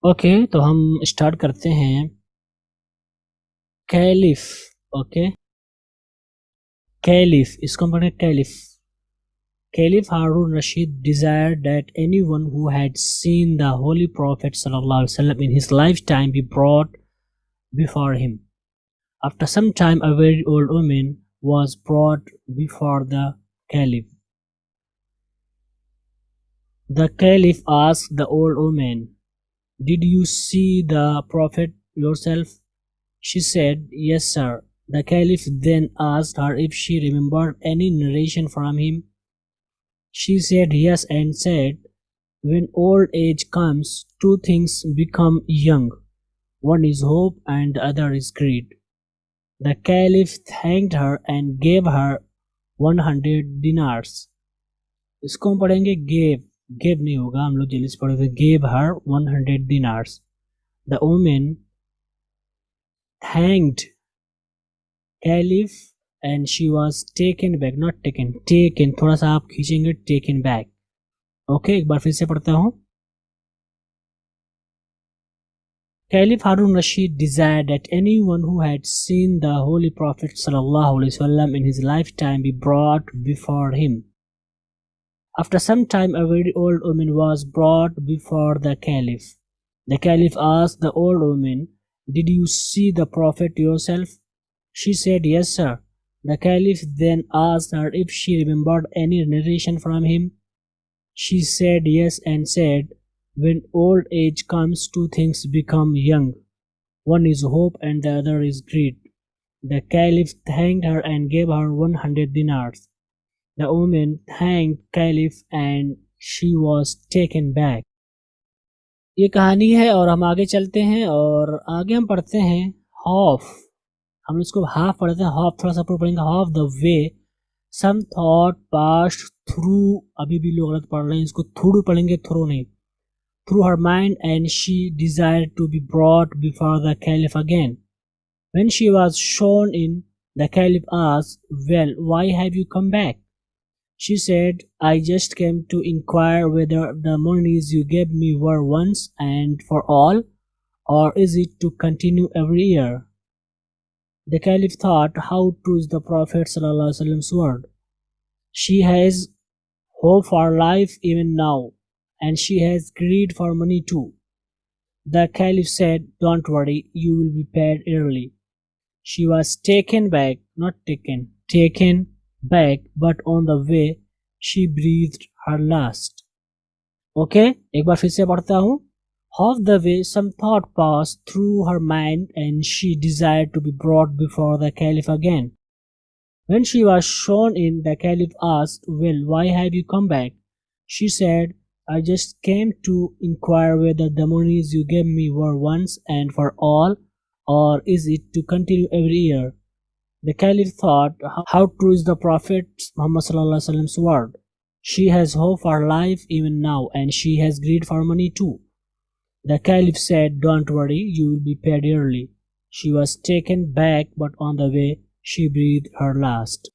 Okay تو ہم start کرتے ہیں. کیلف. اوکے کیلف اس کو ہم پڑھیں caliph. Caliph Harun Rashid desired that anyone who had seen the Holy Prophet ﷺ in his lifetime be brought before him. After some time, a very old woman was brought before the Caliph. The Caliph asked the old woman, "Did you see the Prophet yourself?" She said, "Yes, sir." The Caliph then asked her if she remembered any narration from him. She said yes and said, "When old age comes, two things become young. One is hope and the other is greed." The Caliph thanked her and gave her 100 dinars. اس کو ہم پڑھیں گے gave نہیں ہوگا, ہم لوگ جلدی سے پڑھیں گے gave her 100 dinars. The woman thanked Caliph and she was taken back, not taken, تھوڑا سا آپ کھینچیں گے taken back. اوکے ایک بار پھر سے پڑھتا ہوں. Caliph Harun Rashid desired that anyone who had seen the Holy Prophet ﷺ in his lifetime be brought before him. After some time, a very old woman was brought before the Caliph. The Caliph asked the old woman, "Did you see the Prophet yourself?" She said, "Yes, sir." The Caliph then asked her if she remembered any narration from him. She said yes and said, "When old age comes, two things become young. One is hope and the other is greed." The Caliph thanked her and gave her 100 dinars. The woman thanked Caliph and she was taken back. یہ کہانی ہے اور ہم آگے چلتے ہیں اور آگے ہم پڑھتے ہیں half. ہم اس کو half پڑھتے ہیں, half تھوڑا سا پڑھیں گے. half the way some thought passed through, ابھی بھی لوگ غلط پڑھ رہے ہیں, اس کو through پڑھیں گے, through نہیں, through her mind, and she desired to be brought before the Caliph again. When she was shown in, the Caliph asked, "Well, why have you come back?" She said, "I just came to inquire whether the monies you gave me were once and for all, or is it to continue every year?" The Caliph thought, how true is the Prophet ﷺ's word. She has hope for life even now, and she has greed for money too. The Caliph said, "Don't worry, you will be paid early." She was taken back, not taken back, but on the way she breathed her last. Okay, ایک بار پھر سے پڑھتا ہوں. Half the way some thought passed through her mind and she desired to be brought before the Caliph again. When she was shown in, the Caliph asked, "Well, why have you come back?" She said, "I just came to inquire whether the monies you gave me were once and for all, or is it to continue every year?" The Caliph thought, how true is the Prophet Muhammad sallallahu alaihi wasallam's word. She has hope for life even now, and she has greed for money too. The Caliph said, "Don't worry, you will be paid early." She was taken back, but on the way she breathed her last.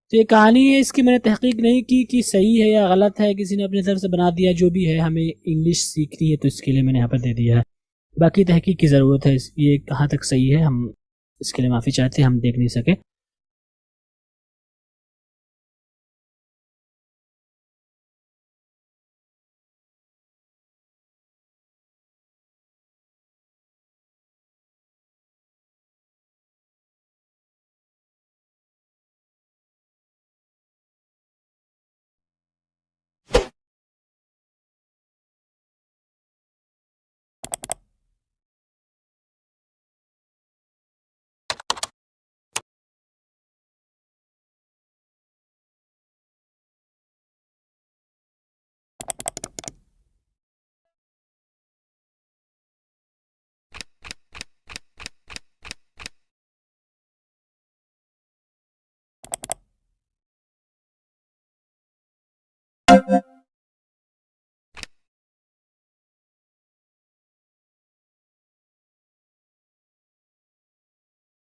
تو یہ کہانی ہے, اس کی میں نے تحقیق نہیں کی کہ صحیح ہے یا غلط ہے, کسی نے اپنی طرف سے بنا دیا. جو بھی ہے, ہمیں انگلش سیکھنی ہے تو اس کے لیے میں نے یہاں پر دے دیا ہے. باقی تحقیق کی ضرورت ہے, یہ کہاں تک صحیح ہے ہم اس کے لیے معافی چاہتے ہیں, ہم دیکھ نہیں سکے.